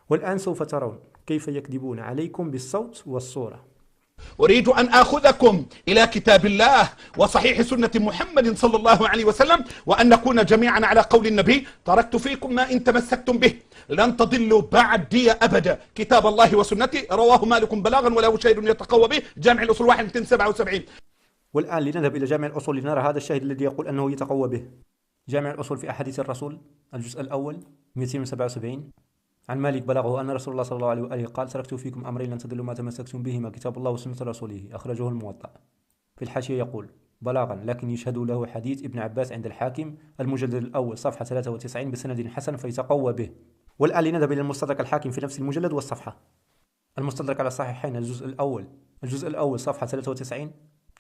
والآن سوف ترون كيف يكذبون عليكم بالصوت والصورة. أريد أن آخذكم إلى كتاب الله وصحيح سنة محمد صلى الله عليه وسلم، وأن نكون جميعا على قول النبي: تركت فيكم ما إن تمسكتم به لن تضلوا بعدي أبدا، كتاب الله وسنتي. رواه مالك بلاغا وله شاهد يتقوى به، جامع الأصول 1 277. والآن لنذهب إلى جامع الأصول لنرى هذا الشاهد الذي يقول أنه يتقوى به. جامع الأصول في أحاديث الرسول الجزء الأول 277 عن مالك بلغه أن رسول الله صلى الله عليه وآله قال: تركت فيكم أمرين لن تضلوا ما تمسكتم بهما، كتاب الله وسنة رسوله. أخرجه الموطأ. في الحاشية يقول بلاغا، لكن يشهد له حديث ابن عباس عند الحاكم المجلد الأول صفحة 93 بسند حسن فيتقوى به. والآن لنذهب إلى المستدرك الحاكم في نفس المجلد والصفحة. المستدرك على الصحيحين الجزء الأول صفحة 93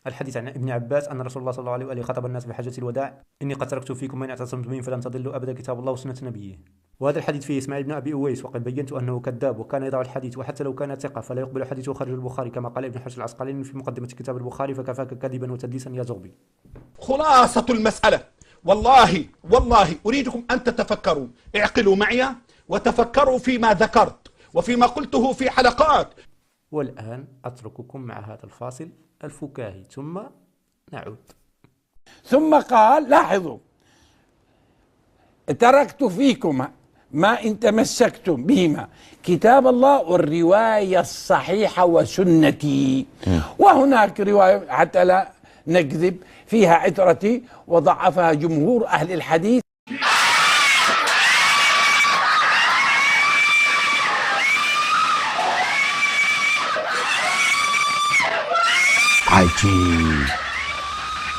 الحديث عن ابن عباس أن رسول الله صلى الله عليه وآله خطب الناس بحجة الوداع: إني قد تركت فيكم من اعتصمتم به فلن تضلوا أبدا، كتاب الله وسنة نبيه. وهذا الحديث فيه إسماعيل بن أبي أويس، وقد بينت أنه كذاب وكان يضع الحديث، وحتى لو كان ثقة فلا يقبل حديثه خارج البخاري، كما قال ابن حجر العسقلاني في مقدمة كتاب البخاري: فكفاك كذبا وتدليسا يا زغبي. خلاصة المسألة، والله أريدكم أن تتفكروا، اعقلوا معي وتفكروا فيما ذكرت وفيما قلته في حلقات. والآن أترككم مع هذا الفاصل الفكاهي ثم نعود. ثم قال: لاحظوا، تركت فيكم ما إن تمسكتم بهما، كتاب الله والرواية الصحيحة وسنتي. وهناك رواية حتى لا نكذب فيها عترتي وضعفها جمهور أهل الحديث. عجيب،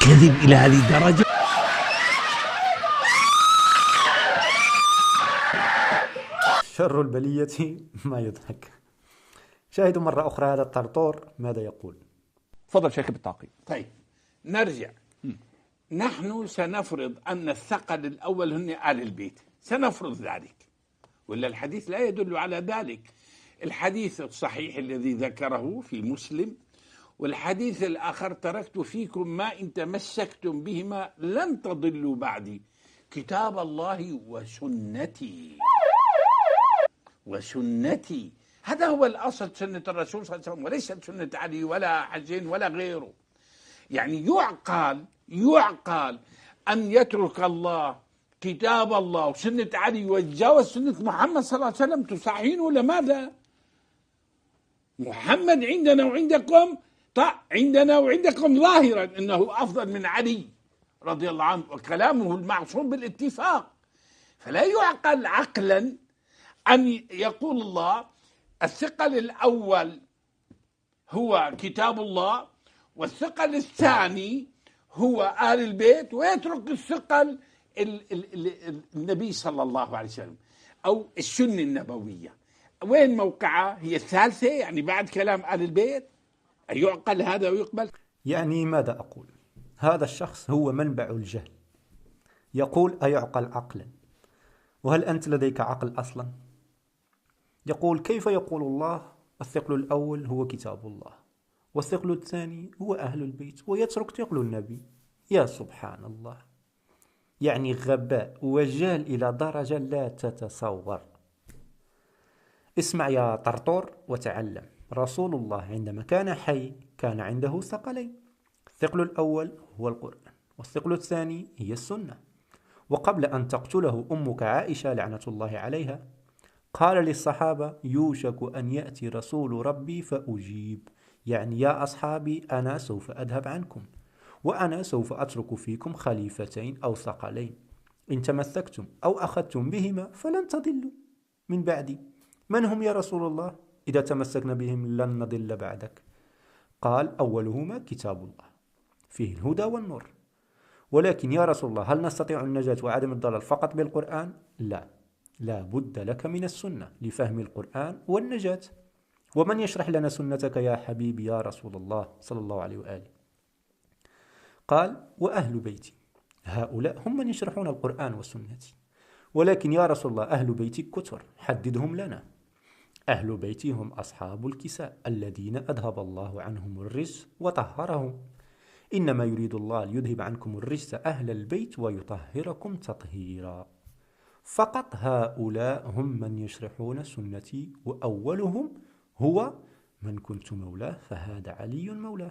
كذب إلى هذه الدرجة. شر البلية ما يضحك. شاهدوا مرة أخرى هذا الطرطور ماذا يقول. تفضل شيخ بالتعقيب. طيب نرجع. نحن سنفرض أن الثقل الأول هن آل البيت، سنفرض ذلك، ولا الحديث لا يدل على ذلك. الحديث الصحيح الذي ذكره في مسلم، والحديث الآخر: تركت فيكم ما إن تمسكتم بهما لن تضلوا بعدي، كتاب الله وسنتي. هذا هو الأصل، سنة الرسول صلى الله عليه وسلم، وليست سنة علي ولا حسين ولا غيره. يعني يعقل أن يترك الله كتاب الله وسنة علي ويتجاوز سنة محمد صلى الله عليه وسلم. تصححين ولا ماذا؟ محمد عندنا وعندكم عندنا وعندكم ظاهرا أنه أفضل من علي رضي الله عنه، وكلامه المعصوم بالاتفاق. فلا يعقل عقلا أن يقول الله الثقل الأول هو كتاب الله والثقل الثاني هو آل البيت، ويترك الثقل النبي صلى الله عليه وسلم أو السنة النبوية. وين موقعها؟ هي الثالثة، يعني بعد كلام آل البيت. أيعقل هذا ويقبل؟ يعني ماذا أقول؟ هذا الشخص هو منبع الجهل. يقول أيعقل عقلا؟ وهل أنت لديك عقل أصلا؟ يقول كيف يقول الله الثقل الأول هو كتاب الله والثقل الثاني هو أهل البيت ويترك ثقل النبي؟ يا سبحان الله، يعني غباء وجهل إلى درجة لا تتصور. اسمع يا طرطور وتعلم. رسول الله عندما كان حي كان عنده ثقلين، الثقل الأول هو القرآن والثقل الثاني هي السنة. وقبل أن تقتله أمك عائشة لعنة الله عليها قال للصحابة يوشك أن يأتي رسول ربي فأجيب، يعني يا أصحابي أنا سوف أذهب عنكم وأنا سوف أترك فيكم خليفتين أو ثقلين إن تمسكتم أو أخذتم بهما فلن تضلوا من بعدي. من هم يا رسول الله؟ إذا تمسكنا بهم لن نضل بعدك. قال أولهما كتاب الله فيه الهدى والنور. ولكن يا رسول الله هل نستطيع النجاة وعدم الضلال فقط بالقرآن؟ لا بد لك من السنة لفهم القرآن والنجاة. ومن يشرح لنا سنتك يا حبيبي يا رسول الله صلى الله عليه وآله؟ قال وأهل بيتي، هؤلاء هم من يشرحون القرآن والسنة. ولكن يا رسول الله أهل بيتي كثر، حددهم لنا. أهل بيتي هم أصحاب الكساء الذين أذهب الله عنهم الرجس وطهرهم. إنما يريد الله ليذهب عنكم الرجس أهل البيت ويطهركم تطهيرا. فقط هؤلاء هم من يشرحون سنتي، وأولهم هو من كنت مولاه فهذا علي مولاه.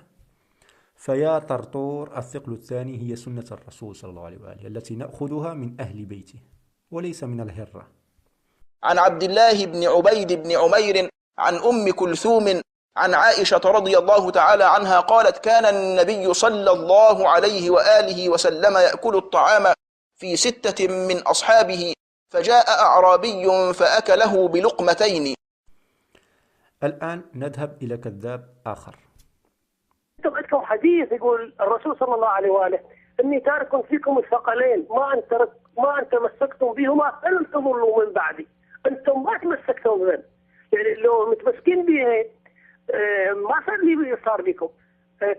فيا طرطور، الثقل الثاني هي سنة الرسول صلى الله عليه وآله التي نأخذها من أهل بيته وليس من الهرة. عن عبد الله بن عبيد بن عمير عن أم كلثوم عن عائشة رضي الله تعالى عنها قالت: كان النبي صلى الله عليه وآله وسلم يأكل الطعام في 6 من أصحابه، فجاء أعرابي فأكله بلقمتين. الآن نذهب إلى كذاب آخر. عندكم حديث يقول الرسول صلى الله عليه وآله: إني تارك فيكم الثقلين ما أن تمسكتم بهما فلن تضلوا من بعدي. أنتم ما تمسكتم بهم، يعني لو متمسكين به ما صار بكم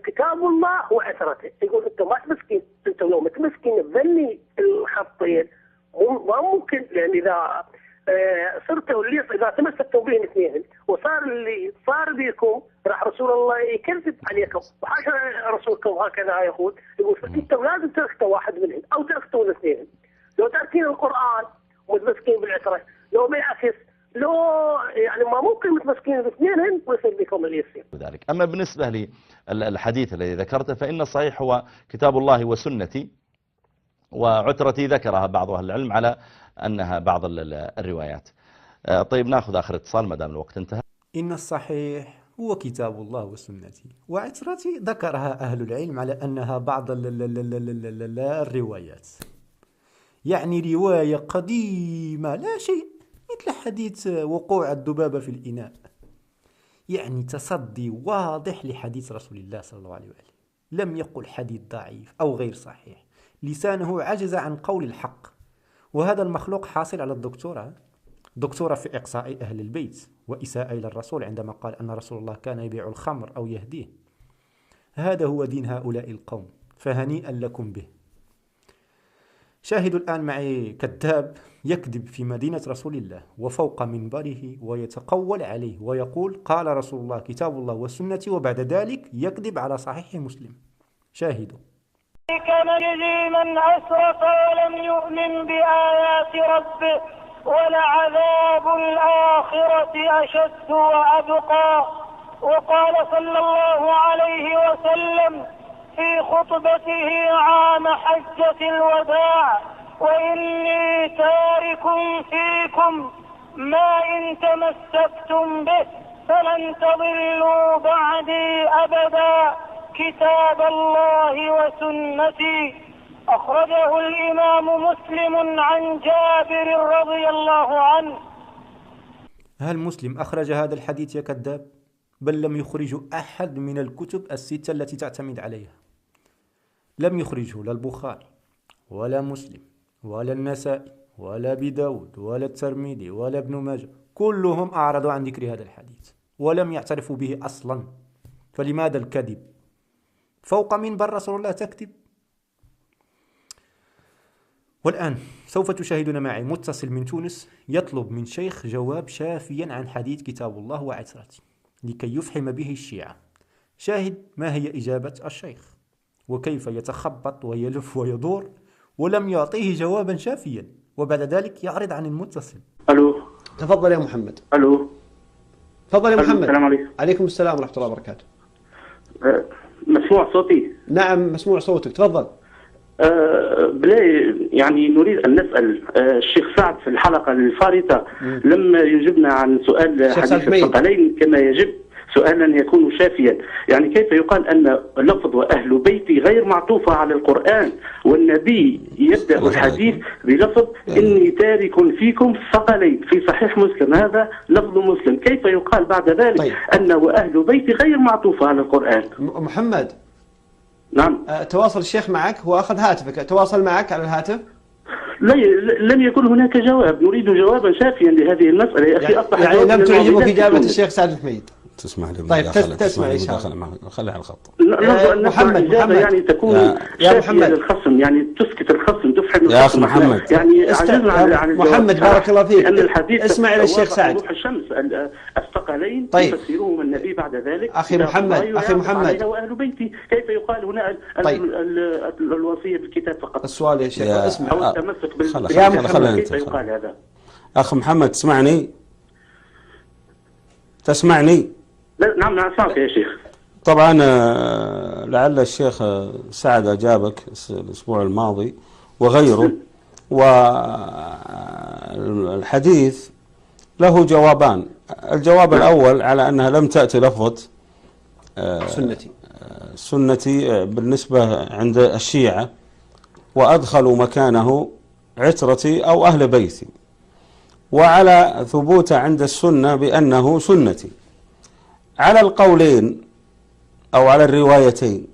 كتاب الله وعثرته. يقول أنتم ما تمسكين، أنتم لو متمسكين بذني الخطين ما ممكن، لأن إذا صرتوا اللي إذا تمسكتوا بهم اثنين وصار اللي صار بكم راح رسول الله يكذب عليكم، وحاشا رسولكم هكذا يقول أنتم لازم تركتوا واحد منهم أو تركتوا الاثنين. لو تركين القرآن ومتمسكين بالعترة، لو بالعكس لو يعني ما ممكن متمسكين باثنين ويصير بكم اللي يصير ذلك. أما بالنسبة للحديث الذي ذكرته فإن الصحيح هو كتاب الله وسنتي، وعترتي ذكرها بعض أهل العلم على أنها بعض الروايات. طيب نأخذ آخر اتصال ما دام الوقت انتهى. إن الصحيح هو كتاب الله وسنتي، وعترتي ذكرها أهل العلم على أنها بعض الروايات، يعني رواية قديمة لا شيء، مثل حديث وقوع الذبابة في الإناء، يعني تصدي واضح لحديث رسول الله صلى الله عليه وآله. لم يقل حديث ضعيف أو غير صحيح، لسانه عجز عن قول الحق. وهذا المخلوق حاصل على دكتورة في إقصاء أهل البيت وإساءة إلى الرسول عندما قال أن رسول الله كان يبيع الخمر أو يهديه. هذا هو دين هؤلاء القوم، فهنيئا لكم به. شاهدوا الآن معي كذاب يكذب في مدينة رسول الله وفوق منبره ويتقول عليه ويقول قال رسول الله كتاب الله وسنتي، وبعد ذلك يكذب على صحيح مسلم. شاهدوا. كمثل من أسرف ولم يؤمن بآيات ربه ولعذاب الآخرة أشد وأبقى. وقال صلى الله عليه وسلم في خطبته عام حجة الوداع: وإني تارك فيكم ما إن تمسكتم به فلن تضلوا بعدي أبدا، كتاب الله وسنتي. أخرجه الإمام مسلم عن جابر رضي الله عنه. هل مسلم أخرج هذا الحديث يا كذاب؟ بل لم يخرجه أحد من الكتب الستة التي تعتمد عليها. لم يخرجه لا البخاري ولا مسلم ولا النسائي ولا أبي داود ولا الترمذي ولا ابن ماجه، كلهم أعرضوا عن ذكر هذا الحديث ولم يعترفوا به أصلا. فلماذا الكذب؟ فوق منبر رسول الله تكذب. والآن سوف تشاهدون معي متصل من تونس يطلب من شيخ جواب شافيا عن حديث كتاب الله وعترتي لكي يفحم به الشيعة. شاهد ما هي إجابة الشيخ وكيف يتخبط ويلف ويدور ولم يعطيه جوابا شافيا، وبعد ذلك يعرض عن المتصل. ألو، تفضل يا محمد. ألو، تفضل يا محمد. السلام عليكم. عليكم السلام ورحمة الله وبركاته. مسموع صوتي؟ نعم مسموع صوتك، تفضل. يعني نريد أن نسأل الشيخ سعد في الحلقة الفارطة لم يجبنا عن سؤال حديث الثقلين كما يجب، سؤالا يكون شافيا. يعني كيف يقال أن لفظ وأهل بيتي غير معطوفة على القرآن، والنبي يبدأ الحديث بلفظ إني تارك فيكم ثقلين في صحيح مسلم، هذا لفظ مسلم، كيف يقال بعد ذلك أن وأهل بيتي غير معطوفة على القرآن؟ محمد. نعم. تواصل الشيخ معك، هو أخذ هاتفك، تواصل معك على الهاتف؟ لم يكن هناك جواب، نريد جوابا شافيا لهذه المسألة يا أخي. أصبح يعني لم تعجبك إجابة الشيخ سعد الحميد؟ تسمح لي. طيب تسمع إن شاء الله. خلي على الخط. محمد يعني تكون يا محمد للخصم، يعني تسكت الخصم، تفحم الخصم. يا أخي محمد يعني عجزنا عن محمد بارك الله فيك. أن الحديث اسمع إلى الشيخ سعد. الشمس الثقلين طيب. يفسرهم النبي بعد ذلك. أخي محمد وأهل بيتي، كيف يقال هنا طيب. الوصية بالكتاب فقط؟ السؤال يا شيخ اسمع أو التمسك يا محمد، كيف يقال هذا؟ أخ محمد تسمعني؟ نعم أسمعك يا شيخ. طبعا لعل الشيخ سعد أجابك الأسبوع الماضي وغيره، والحديث له جوابان. الجواب الأول على أنها لم تأتي لفظة سنتي بالنسبة عند الشيعة، وأدخلوا مكانه عترتي أو أهل بيتي، وعلى ثبوت عند السنة بأنه سنتي. على القولين أو على الروايتين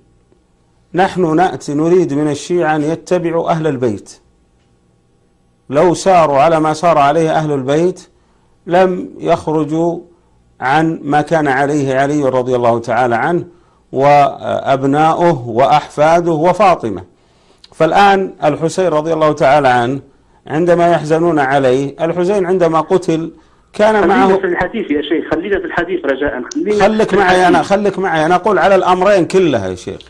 نحن نأتي نريد من الشيعة أن يتبعوا أهل البيت. لو ساروا على ما سار عليه أهل البيت لم يخرجوا عن ما كان عليه علي رضي الله تعالى عنه وأبناؤه وأحفاده وفاطمة. فالآن الحسين رضي الله تعالى عنه عندما يحزنون عليه، الحسين عندما قتل كان معه. خلينا في الحديث يا شيخ، خلينا في الحديث رجاء. خليك معي أنا أقول على الأمرين كلها يا شيخ.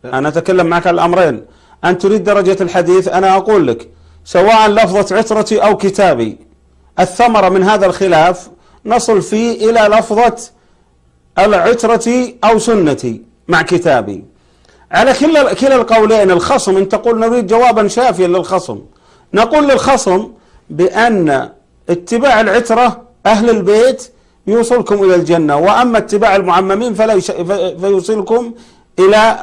أنا أتكلم معك على الأمرين. أنت تريد درجة الحديث، أنا أقول لك سواء لفظة عترتي أو كتابي، الثمرة من هذا الخلاف نصل فيه إلى لفظة العترتي أو سنتي مع كتابي. على كلا القولين الخصم أن تقول نريد جوابا شافيا للخصم، نقول للخصم بأن اتباع العترة أهل البيت يوصلكم إلى الجنة، وأما اتباع المعممين فيوصلكم إلى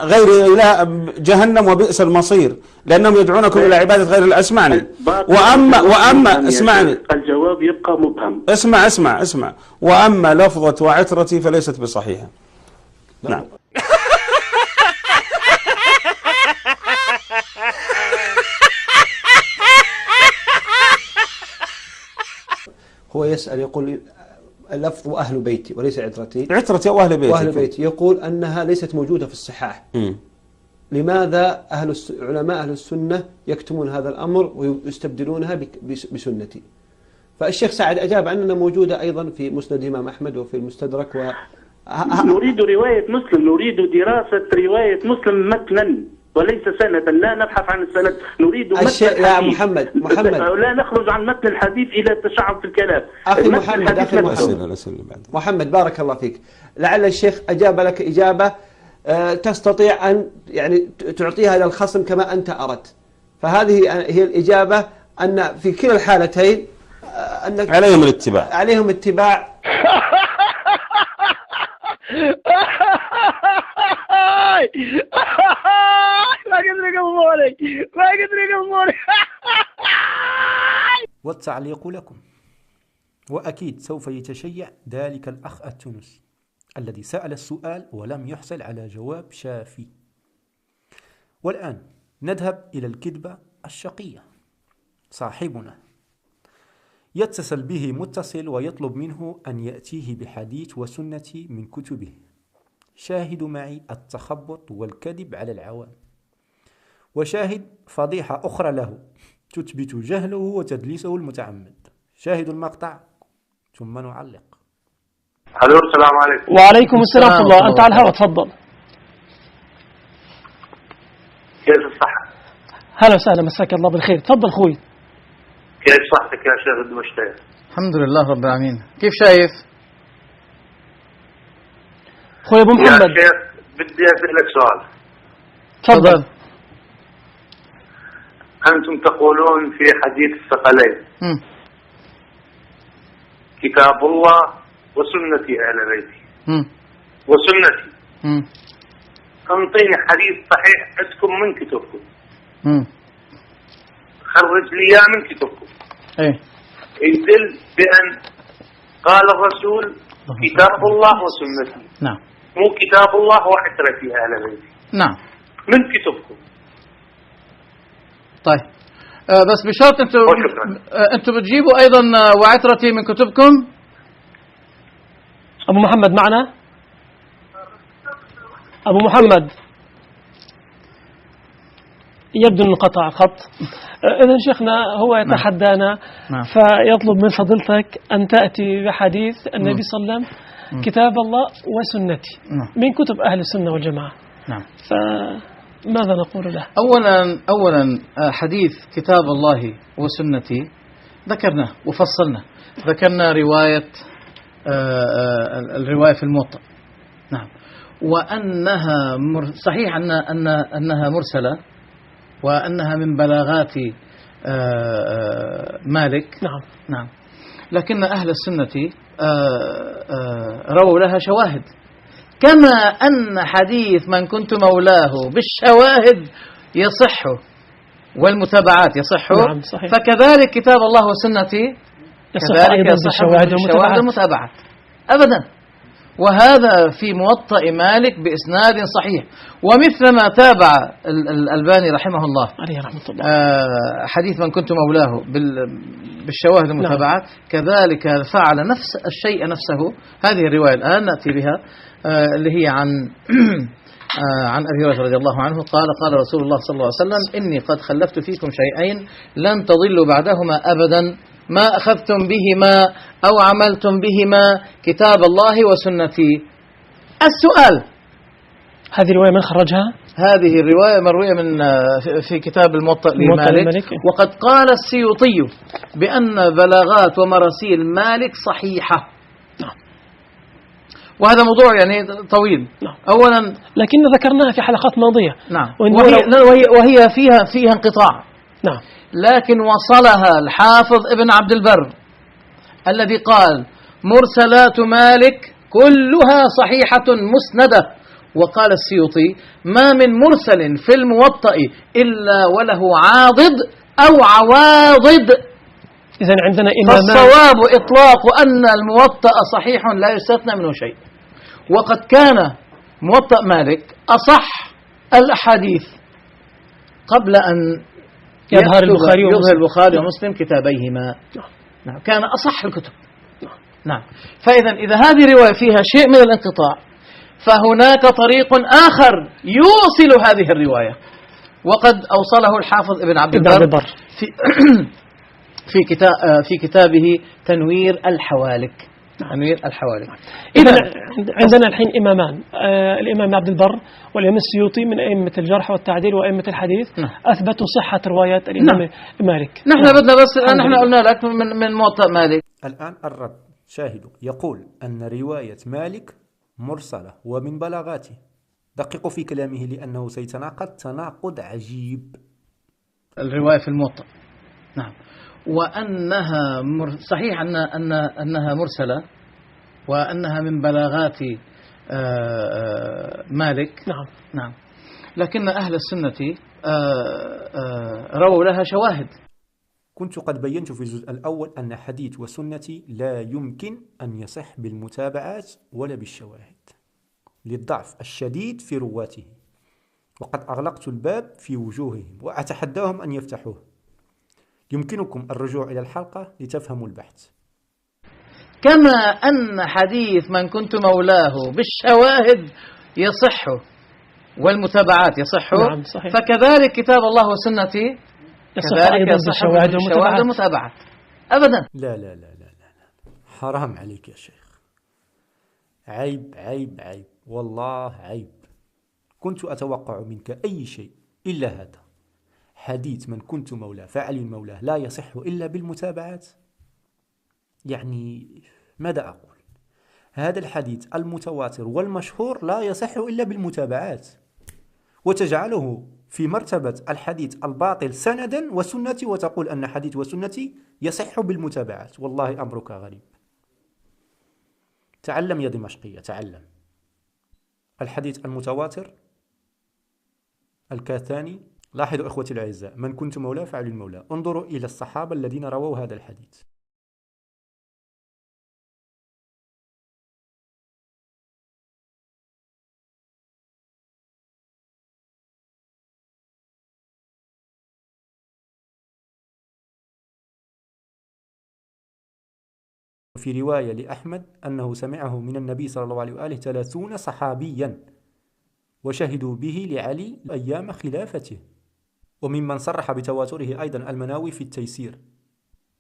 جهنم وبئس المصير، لأنهم يدعونكم إلى عبادة غير الله. اسمعني. وأما اسمعني، الجواب يبقى مبهم. اسمع. وأما لفظة وعترتي فليست بصحيحة. نعم. هو يسأل يقول اللفظ أهل بيتي وليس عترتي أو أهل بيتي. وأهل بيتي يقول أنها ليست موجودة في الصحاح. لماذا علماء أهل السنة يكتمون هذا الأمر ويستبدلونها بسنتي؟ فالشيخ سعد أجاب أننا موجودة أيضا في مسند الإمام أحمد وفي المستدرك نريد رواية مسلم، نريد دراسة رواية مسلم متنا وليس سندا، لا نبحث عن السند، نريد متن يا محمد لا نخرج عن متن الحديث إلى التشعب في الكلام. أخي محمد بارك الله فيك، لعل الشيخ أجاب لك إجابة تستطيع أن يعني تعطيها للخصم كما أنت أردت. فهذه هي الإجابة، أن في كلا الحالتين أنك عليهم الاتباع. ما قدر يقوموني. والتعليق لكم. وأكيد سوف يتشيع ذلك الأخ التونسي الذي سأل السؤال ولم يحصل على جواب شافي. والآن نذهب إلى الكذبة الشقية. صاحبنا يتصل به متصل ويطلب منه أن يأتيه بحديث وسنة من كتبه. شاهدوا معي التخبط والكذب على العوام، وشاهد فضيحة أخرى له تثبت جهله وتدليسه المتعمد. شاهدوا المقطع ثم نعلق. الو السلام عليكم. وعليكم السلام ورحمة الله. أنت على الهواء، تفضل. كيف الصحة؟ هلا وسهلا، مساك الله بالخير. تفضل خوي. كيف صحتك يا شيخ الدمشقي؟ الحمد لله رب العالمين. كيف شايف؟ خوي أبو محمد. يا شيخ بدي أسألك سؤال. تفضل. أنتم تقولون في حديث الثقلين كتاب الله وسنتي أهل بيتي وسنتي. انطيني حديث صحيح عندكم من كتبكم، خرج لي اياه من كتبكم يدل بأن قال الرسول كتاب الله وسنتي. نعم. مو كتاب الله وعترتي أهل بيتي. نعم. من كتبكم. طيب بس بشرط انتم بتجيبوا ايضا وعترتي من كتبكم. ابو محمد معنا؟ ابو محمد يبدو أنه قطع خط. إذا شيخنا هو يتحدانا فيطلب من فضيلتك أن تأتي بحديث النبي صلى الله عليه وسلم كتاب الله وسنتي من كتب أهل السنة والجماعة. فماذا نقول له؟ أولا حديث كتاب الله وسنتي ذكرناه وفصلنا. ذكرنا رواية الرواية في الموطأ، نعم، وأنها صحيح أنها مرسلة وأنها من بلاغات مالك، نعم، لكن أهل السنة رووا لها شواهد، كما أن حديث من كنت مولاه بالشواهد يصح والمتابعات يصح، نعم صحيح. فكذلك كتاب الله وسنتي كذلك يصح بالشواهد والمتابعات أبدا. وهذا في موطأ مالك بإسناد صحيح، ومثلما تابع الألباني رحمه الله حديث من كنت مولاه بالشواهد والمتابعات، كذلك فعل نفس الشيء نفسه. هذه الرواية الآن نأتي بها اللي هي عن أبي هريرة رضي الله عنه قال رسول الله صلى الله عليه وسلم: إني قد خلفت فيكم شيئين لن تضلوا بعدهما أبدا ما أخذتم بهما أو عملتم بهما كتاب الله وسنتي. السؤال: هذه الرواية من خرجها؟ هذه الرواية مروية في كتاب الموطأ لمالك، وقد قال السيوطي بأن بلاغات ومراسيل مالك صحيحة. وهذا موضوع يعني طويل. أولا لكن ذكرناها في حلقات ماضية. نعم، وهي فيها انقطاع. نعم، لكن وصلها الحافظ ابن عبد البر الذي قال: مرسلات مالك كلها صحيحة مسندة. وقال السيوطي: ما من مرسل في الموطأ إلا وله عاضد أو عواضد. إذن عندنا إمامان. فالصواب إطلاق أن الموطأ صحيح لا يستثنى منه شيء. وقد كان موطأ مالك أصح الأحاديث قبل أن يظهر البخاري ومسلم كتابيهما. نعم، كان أصح الكتب. نعم، فإذا إذا هذه رواية فيها شيء من الانقطاع فهناك طريق آخر يوصل هذه الرواية، وقد أوصله الحافظ ابن عبد البر في كتابه تنوير الحوالك. إذا عندنا الحين إمامان، الإمام عبد البر والإمام السيوطي من أئمة الجرح والتعديل وأئمة الحديث أثبتوا صحة روايات الإمام مالك. نحن بدنا بس نحن قلنا لك من موطأ مالك. الآن الرد شاهدوا يقول أن رواية مالك مرسلة ومن بلاغاته. دققوا في كلامه لأنه سيتناقض تناقض عجيب. الرواية في الموطأ، نعم، وأنها صحيح أنها مرسلة وأنها من بلاغات مالك. نعم، لكن أهل السنة رووا لها شواهد. كنت قد بينت في الجزء الأول أن حديث وسنتي لا يمكن أن يصح بالمتابعات ولا بالشواهد للضعف الشديد في رواته، وقد أغلقت الباب في وجوههم وأتحداهم أن يفتحوه. يمكنكم الرجوع إلى الحلقة لتفهموا البحث. كما أن حديث من كنت مولاه بالشواهد يصح والمتابعات يصح، نعم صحيح. فكذلك كتاب الله وسنتي كذلك يصح بالشواهد والمتابعات أبدا. لا لا لا لا لا، حرام عليك يا شيخ، عيب عيب عيب، والله عيب. كنت أتوقع منك أي شيء إلا هذا. حديث من كنت مولاه فعلي مولاه لا يصح إلا بالمتابعات. يعني ماذا أقول؟ هذا الحديث المتواتر والمشهور لا يصح إلا بالمتابعات، وتجعله في مرتبة الحديث الباطل سندا وسنتي، وتقول أن حديث وسنتي يصح بالمتابعات. والله أمرك غريب. تعلم يا دمشقية، تعلم. الحديث المتواتر الكاثاني. لاحظوا إخوتي الأعزاء، من كنت مولاه فعلي المولى. انظروا إلى الصحابة الذين رووا هذا الحديث. في رواية لأحمد أنه سمعه من النبي صلى الله عليه وآله 30 صحابيا وشهدوا به لعلي أيام خلافته. وممن صرح بتواتره أيضا المناوي في التيسير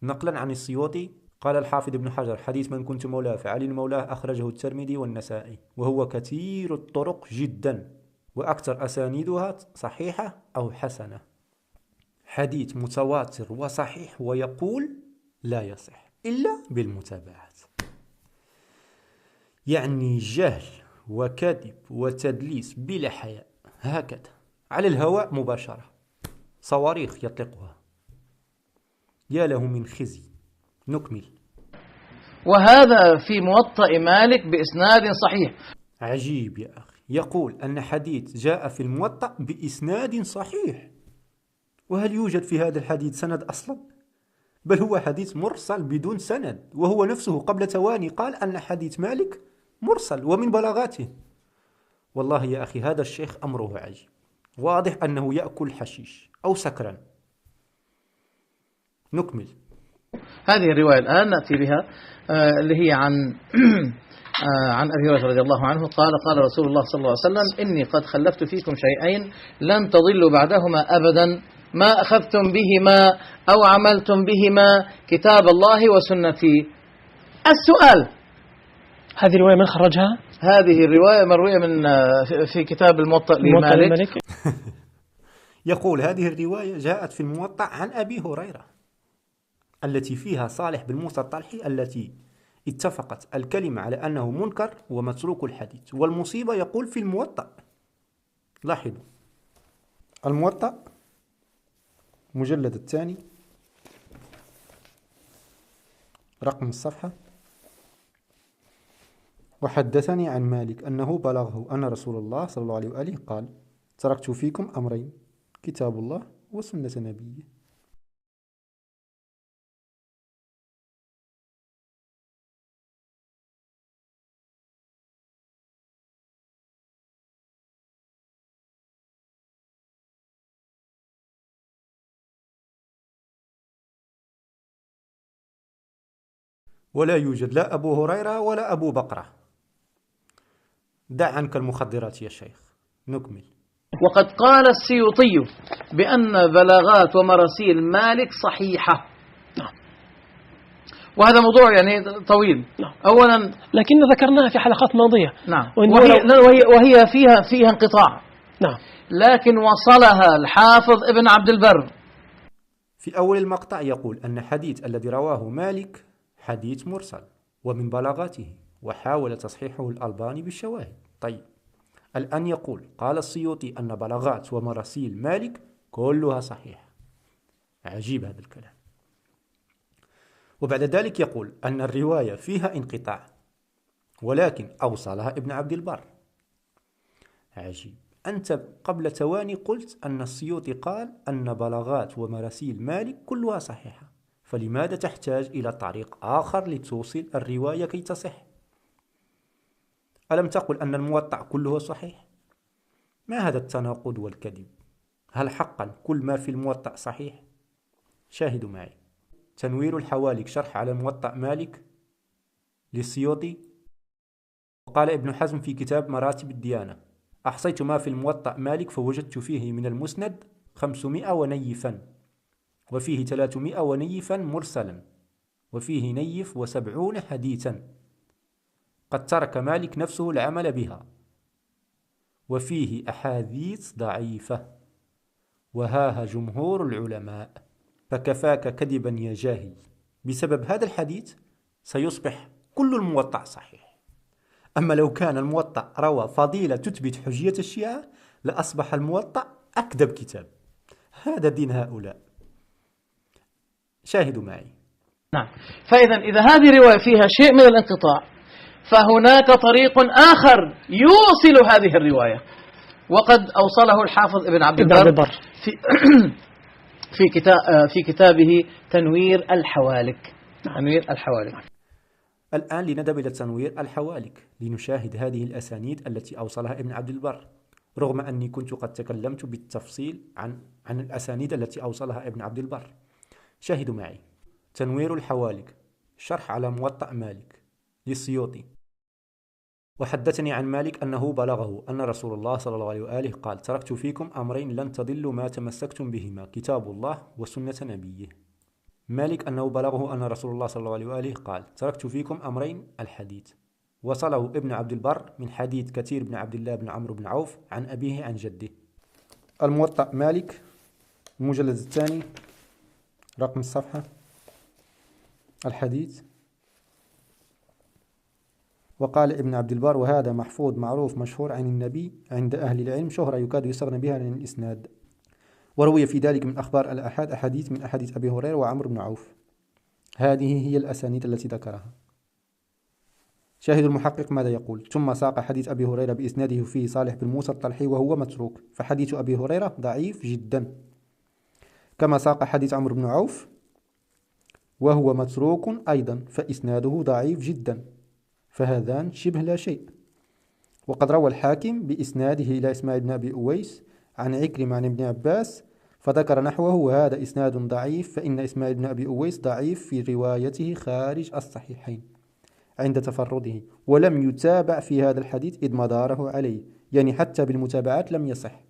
نقلا عن السيوطي. قال الحافظ ابن حجر: حديث من كنت مولاه فعلي مولاه أخرجه الترمذي والنسائي، وهو كثير الطرق جدا وأكثر أسانيدها صحيحة أو حسنة. حديث متواتر وصحيح ويقول لا يصح إلا بالمتابعات. يعني جهل وكذب وتدليس بلا حياء، هكذا على الهواء مباشرة، صواريخ يطلقها. يا له من خزي. نكمل. وهذا في موطأ مالك بإسناد صحيح. عجيب يا أخي، يقول أن حديث جاء في الموطأ بإسناد صحيح، وهل يوجد في هذا الحديث سند أصلا؟ بل هو حديث مرسل بدون سند، وهو نفسه قبل ثواني قال أن حديث مالك مرسل ومن بلاغاته. والله يا أخي هذا الشيخ أمره عجيب، واضح أنه يأكل حشيش أو سكرا. نكمل. هذه الرواية الآن نأتي بها، اللي هي عن عن أبي هريرة رضي الله عنه قال: قال رسول الله صلى الله عليه وسلم: إني قد خلفت فيكم شيئين لن تضلوا بعدهما أبدا، ما أخذتم بهما أو عملتم بهما، كتاب الله وسنتي. السؤال: هذه الرواية من خرجها؟ هذه الرواية مروية من في كتاب الموطأ لمالك. يقول هذه الرواية جاءت في الموطأ عن أبي هريرة، التي فيها صالح بن موسى الطلحي، التي اتفقت الكلمة على أنه منكر ومتروك الحديث، والمصيبة يقول في الموطأ. لاحظوا الموطأ مجلد الثاني رقم الصفحة: وحدثني عن مالك أنه بلغه أن رسول الله صلى الله عليه وآله قال: تركت فيكم أمرين، كتاب الله وسنة نبيه. ولا يوجد لا أبو هريرة ولا أبو بقرة. دع عنك المخدرات يا شيخ. نكمل. وقد قال السيوطي بأن بلاغات ومراسيل مالك صحيحة. وهذا موضوع يعني طويل. أولا لكن ذكرناها في حلقات ماضية. نعم. وهي فيها انقطاع. نعم. لكن وصلها الحافظ ابن عبد البر في أول المقطع، يقول أن حديث الذي رواه مالك حديث مرسل ومن بلاغاته، وحاول تصحيحه الألباني بالشواهد. طيب الآن يقول قال السيوطي أن بلاغات ومراسيل مالك كلها صحيحة. عجيب هذا الكلام. وبعد ذلك يقول أن الرواية فيها انقطاع ولكن أوصلها ابن عبد البر. عجيب. أنت قبل ثواني قلت أن السيوطي قال أن بلاغات ومراسيل مالك كلها صحيحة، فلماذا تحتاج إلى طريق آخر لتوصل الرواية كي تصح؟ ألم تقل أن الموطأ كله صحيح؟ ما هذا التناقض والكذب؟ هل حقا كل ما في الموطأ صحيح؟ شاهدوا معي تنوير الحوالك، شرح على موطأ مالك للسيوطي. وقال ابن حزم في كتاب مراتب الديانة: أحصيت ما في الموطأ مالك فوجدت فيه من المسند 500 ونيفا، وفيه 300 ونيفا مرسلا، وفيه نيف 70 حديثا قد ترك مالك نفسه العمل بها، وفيه أحاديث ضعيفة، وهاها جمهور العلماء، فكفاك كذبا يا جاهل. بسبب هذا الحديث سيصبح كل الموطأ صحيح. أما لو كان الموطأ روى فضيلة تثبت حجية الشيعة لأصبح الموطأ أكذب كتاب. هذا دين هؤلاء. شاهدوا معي. نعم. فإذا هذه الرواية فيها شيء من الانقطاع، فهناك طريق آخر يوصل هذه الرواية، وقد أوصله الحافظ ابن عبد البر في كتابه تنوير الحوالك. تنوير الحوالك. الآن لنذهب إلى تنوير الحوالك لنشاهد هذه الأسانيد التي أوصلها ابن عبد البر، رغم أني كنت قد تكلمت بالتفصيل عن الأسانيد التي أوصلها ابن عبد البر. شاهدوا معي تنوير الحوالك، شرح على موطأ مالك للسيوطي. وحدثني عن مالك أنه بلغه أن رسول الله صلى الله عليه وآله قال: تركت فيكم أمرين لن تضلوا ما تمسكتم بهما، كتاب الله وسنة نبيه. مالك أنه بلغه أن رسول الله صلى الله عليه وآله قال: تركت فيكم أمرين، الحديث. وصله ابن عبد البر من حديث كثير بن عبد الله بن عمرو بن عوف عن أبيه عن جده. الموطأ مالك المجلد الثاني رقم الصفحة الحديث. وقال ابن عبد البر: وهذا محفوظ معروف مشهور عن النبي عند أهل العلم شهرة يكاد يستغنى بها عن الإسناد. وروي في ذلك من أخبار الأحاد أحاديث من أحاديث أبي هريرة وعمرو بن عوف. هذه هي الأسانيد التي ذكرها. شاهد المحقق ماذا يقول؟ ثم ساق حديث أبي هريرة بإسناده فيه صالح بن موسى الطلحي وهو متروك، فحديث أبي هريرة ضعيف جدا، كما ساق حديث عمرو بن عوف وهو متروك أيضا فإسناده ضعيف جدا، فهذان شبه لا شيء. وقد روى الحاكم بإسناده إلى إسماعيل بن أبي أويس عن عكرمة عن ابن عباس فذكر نحوه، وهذا إسناد ضعيف، فإن إسماعيل بن أبي أويس ضعيف في روايته خارج الصحيحين عند تفرده، ولم يتابع في هذا الحديث إذ مداره عليه، يعني حتى بالمتابعات لم يصح.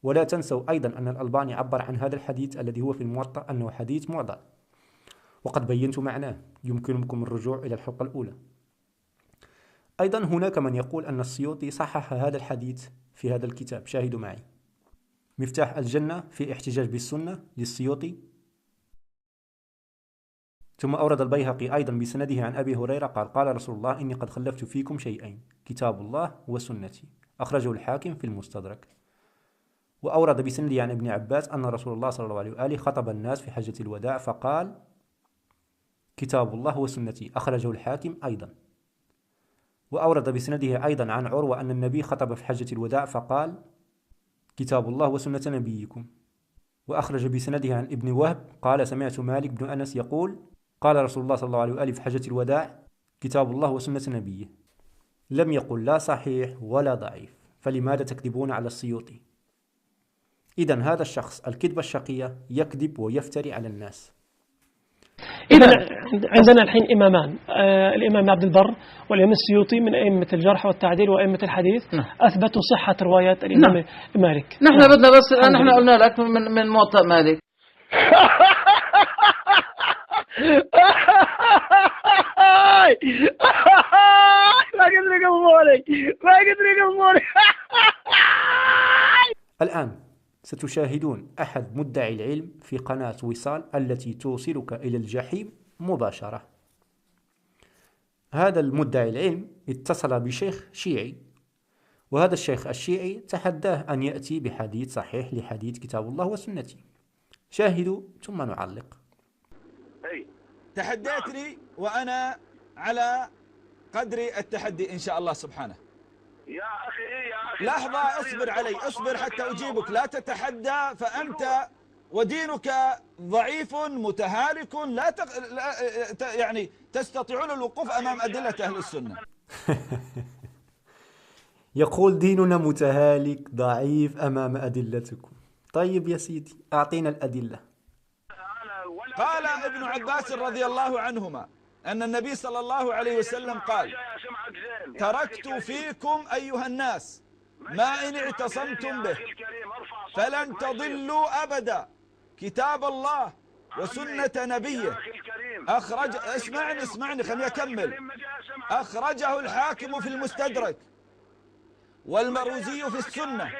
ولا تنسوا أيضا أن الألباني عبر عن هذا الحديث الذي هو في الموطأ أنه حديث معضل، وقد بينت معناه، يمكنكم الرجوع إلى الحلقة الأولى. أيضا هناك من يقول أن السيوطي صحح هذا الحديث في هذا الكتاب، شاهدوا معي: مفتاح الجنة في احتجاج بالسنة للسيوطي. ثم أورد البيهقي أيضا بسنده عن أبي هريرة قال: قال رسول الله: إني قد خلفت فيكم شيئين، كتاب الله وسنتي، أخرجه الحاكم في المستدرك. وأورد بسنده عن ابن عباس أن رسول الله صلى الله عليه وآله خطب الناس في حجة الوداع فقال: كتاب الله وسنتي، أخرجه الحاكم أيضا. وأورد بسنده أيضا عن عروة أن النبي خطب في حجة الوداع فقال: كتاب الله وسنة نبيكم. وأخرج بسنده عن ابن وهب قال: سمعت مالك بن أنس يقول: قال رسول الله صلى الله عليه وآله في حجة الوداع: كتاب الله وسنة نبيه. لم يقل لا صحيح ولا ضعيف، فلماذا تكذبون على السيوطي؟ إذن هذا الشخص الكذبة الشقية يكذب ويفتري على الناس. إذا عندنا الحين إمامان، الإمام عبد البر والإمام السيوطي من أئمة الجرح والتعديل وأئمة الحديث، أثبتوا صحة روايات الإمام مالك. نحن بدنا بس نحن قلنا لك من موطأ مالك. ما قدر يقبولك، ما قدر يقبولك. الآن ستشاهدون أحد مدعي العلم في قناة وصال التي توصلك إلى الجحيم مباشرة. هذا المدعي العلم اتصل بشيخ شيعي، وهذا الشيخ الشيعي تحداه أن يأتي بحديث صحيح لحديث كتاب الله وسنتي. شاهدوا ثم نعلق. تحديتني وأنا على قدر التحدي إن شاء الله سبحانه. يا أخي لحظة، اصبر علي، اصبر حتى أجيبك. لا تتحدى فأنت ودينك ضعيف متهالك، يعني تستطيعون الوقوف أمام أدلة أهل السنة. يقول ديننا متهالك ضعيف أمام أدلتكم. طيب يا سيدي، أعطينا الأدلة. قال ابن عباس رضي الله عنهما أن النبي صلى الله عليه وسلم قال: تركت فيكم أيها الناس ما إن اعتصمتم به فلن تضلوا أبدا، كتاب الله وسنة نبيه. اسمعني خليني أكمل. أخرجه الحاكم في المستدرك، والمروزي في السنة،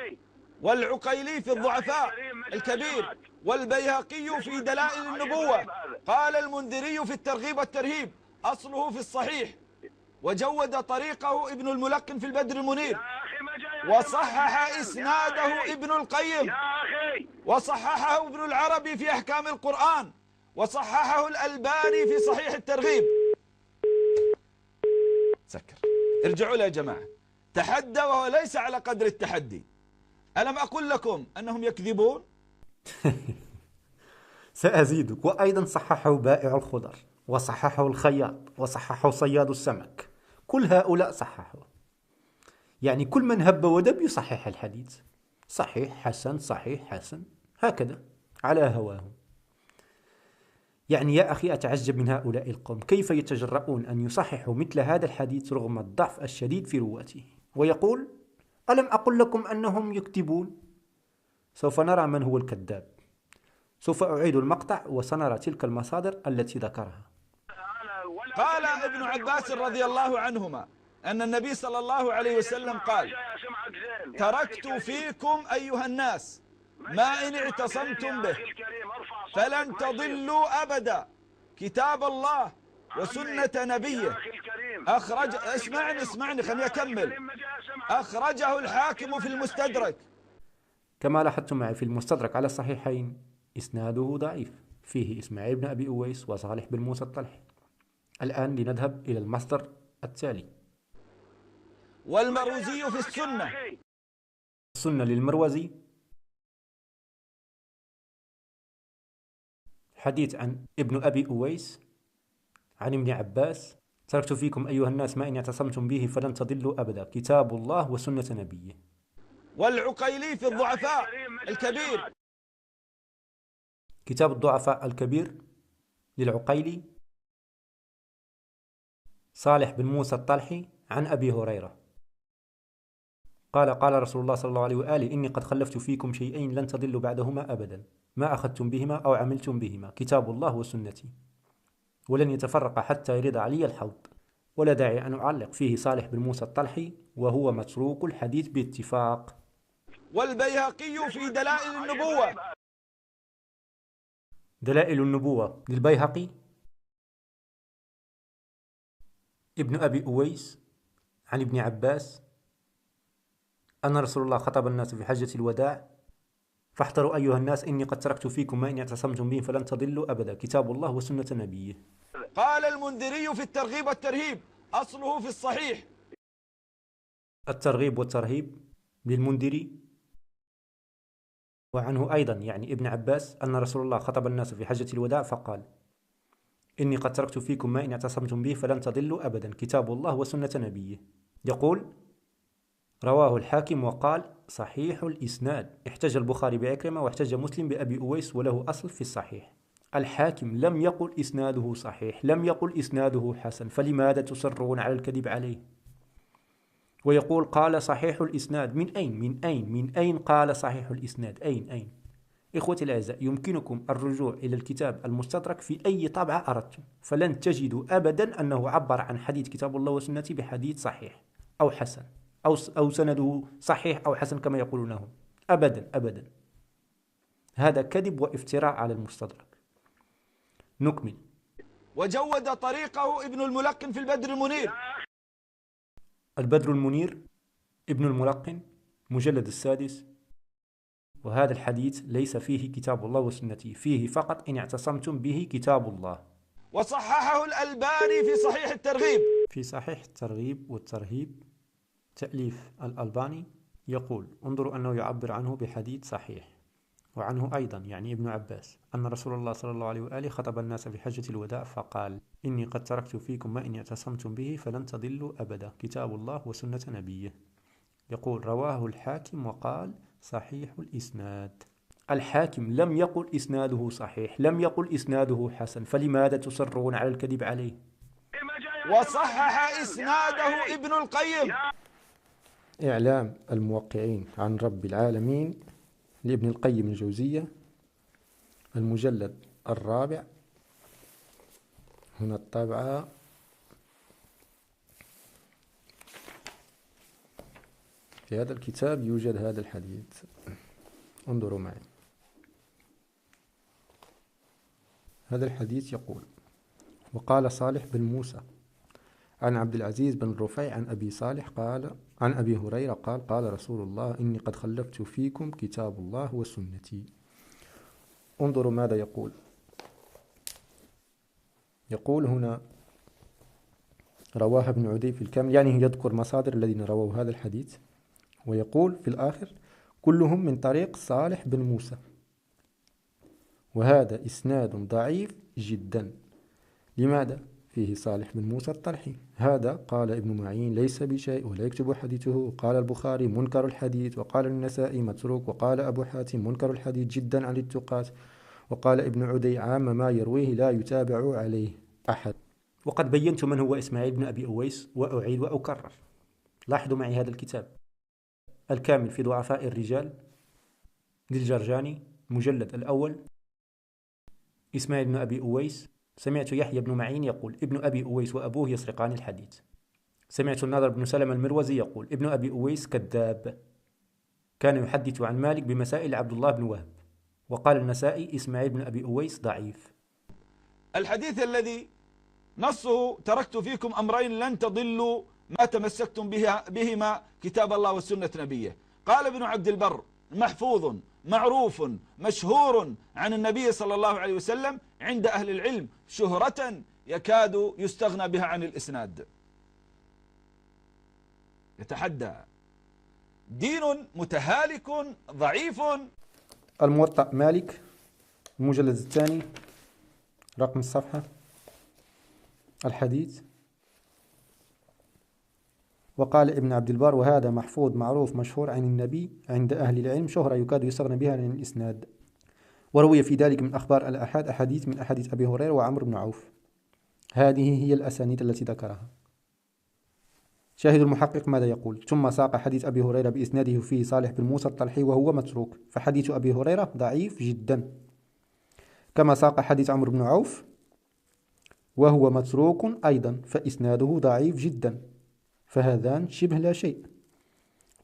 والعقيلي في الضعفاء الكبير، والبيهقي في دلائل النبوة. قال المنذري في الترغيب والترهيب: أصله في الصحيح، وجود طريقه ابن الملقن في البدر المنير، وصحح إسناده ابن القيم، وصححه ابن العربي في أحكام القرآن، وصححه الألباني في صحيح الترغيب. سكر، ارجعوا له يا جماعة. تحدى وهو ليس على قدر التحدي. ألم أقول لكم أنهم يكذبون؟ سأزيدك. وأيضا صححه بائع الخضر، وصححه الخياط، وصححه صياد السمك. كل هؤلاء صححوا. يعني كل من هب ودب يصحح الحديث، صحيح حسن صحيح حسن، هكذا على هواه. يعني يا أخي أتعجب من هؤلاء القوم، كيف يتجرؤون أن يصححوا مثل هذا الحديث رغم الضعف الشديد في رواته؟ ويقول: ألم أقل لكم أنهم يكتبون؟ سوف نرى من هو الكذاب. سوف أعيد المقطع وسنرى تلك المصادر التي ذكرها. قال ابن عباس رضي الله عنهما أن النبي صلى الله عليه وسلم قال: تركت فيكم أيها الناس ما إن اعتصمتم به فلن تضلوا أبدا، كتاب الله وسنة نبيه. اسمعني خليني أكمل. أخرجه الحاكم في المستدرك. كما لاحظتم معي في المستدرك على الصحيحين إسناده ضعيف، فيه إسماعيل بن أبي أويس وصالح بن موسى الطلحي. الآن لنذهب إلى المصدر التالي. والمروزي في السنة للمروزي حديث عن ابن أبي أويس عن ابن عباس: تركت فيكم أيها الناس ما إن اعتصمتم به فلن تضلوا أبدا، كتاب الله وسنة نبيه. والعقيلي في الضعفاء الكبير، كتاب الضعفاء الكبير للعقيلي، صالح بن موسى الطلحي عن أبي هريرة قال: رسول الله صلى الله عليه وآله: إني قد خلفت فيكم شيئين لن تضلوا بعدهما أبدا، ما أخذتم بهما أو عملتم بهما، كتاب الله وسنتي، ولن يتفرق حتى يرد علي الحوض. ولا داعي أن أعلق، فيه صالح بن موسى الطلحي وهو متروك الحديث باتفاق. والبيهقي في دلائل النبوة. دلائل النبوة للبيهقي: ابن أبي أويس عن ابن عباس أن رسول الله خطب الناس في حجة الوداع: فاحذروا أيها الناس إني قد تركت فيكم ما إن اعتصمتم به فلن تضلوا أبدا، كتاب الله وسنة نبيه. قال المنذري في الترغيب والترهيب: أصله في الصحيح. الترغيب والترهيب للمنذري، وعنه أيضا يعني ابن عباس أن رسول الله خطب الناس في حجة الوداع فقال: إني قد تركت فيكم ما إن اعتصمتم به فلن تضلوا أبدا، كتاب الله وسنة نبيه. يقول: رواه الحاكم وقال صحيح الإسناد. احتج البخاري بعكرمة واحتج مسلم بأبي أويس وله أصل في الصحيح. الحاكم لم يقل إسناده صحيح، لم يقل إسناده حسن، فلماذا تصرون على الكذب عليه؟ ويقول قال صحيح الإسناد. من أين قال صحيح الإسناد؟ أين؟ إخوتي الأعزاء، يمكنكم الرجوع إلى الكتاب المستدرك في أي طبعة أردتم، فلن تجدوا أبدا أنه عبر عن حديث كتاب الله وسنتي بحديث صحيح أو حسن أو سنده صحيح أو حسن كما يقولونه، أبدا. هذا كذب وافتراء على المستدرك. نكمل. وجود طريقه ابن الملقن في البدر المنير. البدر المنير ابن الملقن مجلد 6، وهذا الحديث ليس فيه كتاب الله وسنتي، فيه فقط إن اعتصمتم به كتاب الله. وصححه الألباني في صحيح الترغيب. في صحيح الترغيب والترهيب تأليف الألباني يقول: انظروا أنه يعبر عنه بحديث صحيح. وعنه أيضا يعني ابن عباس أن رسول الله صلى الله عليه وآله خطب الناس في حجة الوداع فقال: إني قد تركت فيكم ما إن اعتصمتم به فلن تضلوا أبدا، كتاب الله وسنة نبيه. يقول: رواه الحاكم وقال صحيح الإسناد. الحاكم لم يقل إسناده صحيح، لم يقل إسناده حسن، فلماذا تصرون على الكذب عليه؟ وصحح إسناده ابن القيم. إعلام الموقعين عن رب العالمين لابن القيم الجوزية، المجلد 4، هنا الطبعة في هذا الكتاب يوجد هذا الحديث، انظروا معي. هذا الحديث يقول: وقال صالح بن موسى عن عبد العزيز بن رفيع عن أبي صالح قال عن أبي هريرة قال: قال رسول الله: إني قد خلفت فيكم كتاب الله وسنتي. انظروا ماذا يقول. يقول هنا: رواه ابن عدي في الكامل، يعني يذكر مصادر الذين رووا هذا الحديث، ويقول في الآخر: كلهم من طريق صالح بن موسى، وهذا إسناد ضعيف جدا. لماذا؟ فيه صالح بن موسى الطلحي، هذا قال ابن معين ليس بشيء ولا يكتب حديثه، قال البخاري منكر الحديث، وقال النسائي متروك، وقال أبو حاتم منكر الحديث جدا عن التقاة، وقال ابن عدي عام ما يرويه لا يتابع عليه أحد. وقد بينت من هو إسماعيل بن أبي أويس وأعيد وأكرر. لاحظوا معي هذا الكتاب الكامل في ضعفاء الرجال للجرجاني، مجلد الأول، إسماعيل بن أبي أويس. سمعت يحيى بن معين يقول ابن أبي أويس وأبوه يسرقان الحديث. سمعت الناظر بن سلم المروزي يقول ابن أبي أويس كذاب، كان يحدث عن مالك بمسائل عبد الله بن وهب. وقال النسائي إسماعيل بن أبي أويس ضعيف. الحديث الذي نصه تركت فيكم أمرين لن تضلوا ما تمسكتم بهما كتاب الله وسنة نبيه. قال ابن عبد البر محفوظ معروف مشهور عن النبي صلى الله عليه وسلم عند أهل العلم شهرة يكاد يستغنى بها عن الإسناد. يتحدى دين متهالك ضعيف. الموطأ مالك المجلد الثاني رقم الصفحة الحديث. وقال ابن عبد البر وهذا محفوظ معروف مشهور عن النبي عند أهل العلم شهرة يكاد يستغنى بها عن الإسناد. وروي في ذلك من أخبار الأحاد أحاديث من أحاديث أبي هريرة وعمرو بن عوف. هذه هي الأسانيد التي ذكرها. شاهد المحقق ماذا يقول؟ ثم ساق حديث أبي هريرة بإسناده فيه صالح بن موسى الطلحي وهو متروك، فحديث أبي هريرة ضعيف جدا. كما ساق حديث عمرو بن عوف وهو متروك أيضا فإسناده ضعيف جدا، فهذان شبه لا شيء.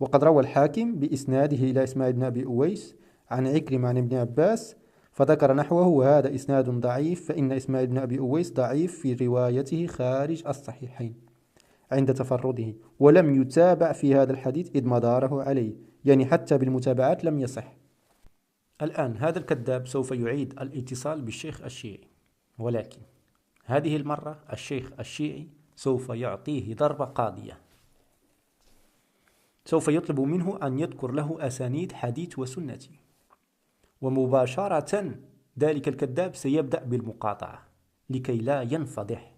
وقد روى الحاكم بإسناده إلى إسماعيل بن أبي أويس عن عكرمة عن ابن عباس فذكر نحوه وهذا إسناد ضعيف، فإن إسماعيل بن أبي أويس ضعيف في روايته خارج الصحيحين عند تفرده، ولم يتابع في هذا الحديث إذ مداره عليه، يعني حتى بالمتابعات لم يصح. الآن هذا الكذاب سوف يعيد الاتصال بالشيخ الشيعي، ولكن هذه المرة الشيخ الشيعي سوف يعطيه ضربة قاضية. سوف يطلب منه أن يذكر له أسانيد حديث وسنتي، ومباشرة ذلك الكذاب سيبدأ بالمقاطعة لكي لا ينفضح.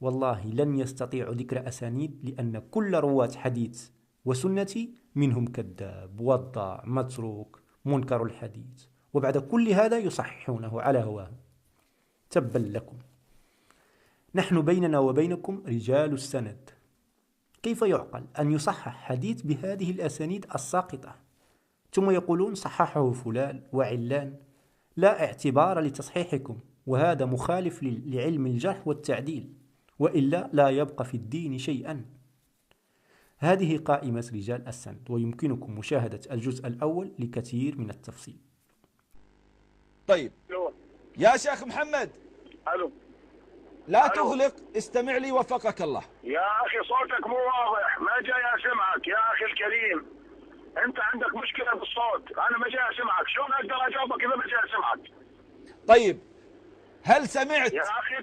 والله لن يستطيع ذكر أسانيد لأن كل رواة حديث وسنتي منهم كذاب وضاع متروك منكر الحديث، وبعد كل هذا يصححونه على هواه. تبا لكم. نحن بيننا وبينكم رجال السند، كيف يعقل أن يصحح حديث بهذه الأسانيد الساقطة ثم يقولون صححه فلان وعلان؟ لا اعتبار لتصحيحكم، وهذا مخالف لعلم الجرح والتعديل، وإلا لا يبقى في الدين شيئا. هذه قائمة رجال السند، ويمكنكم مشاهدة الجزء الأول لكثير من التفصيل. طيب يا شيخ محمد. ألو. لا تغلق، استمع لي وفقك الله. يا أخي صوتك مو واضح، ما جاي أسمعك يا أخي الكريم. أنت عندك مشكلة بالصوت، أنا ما جاي أسمعك، شلون أقدر أجاوبك إذا ما جاي أسمعك؟ طيب هل سمعت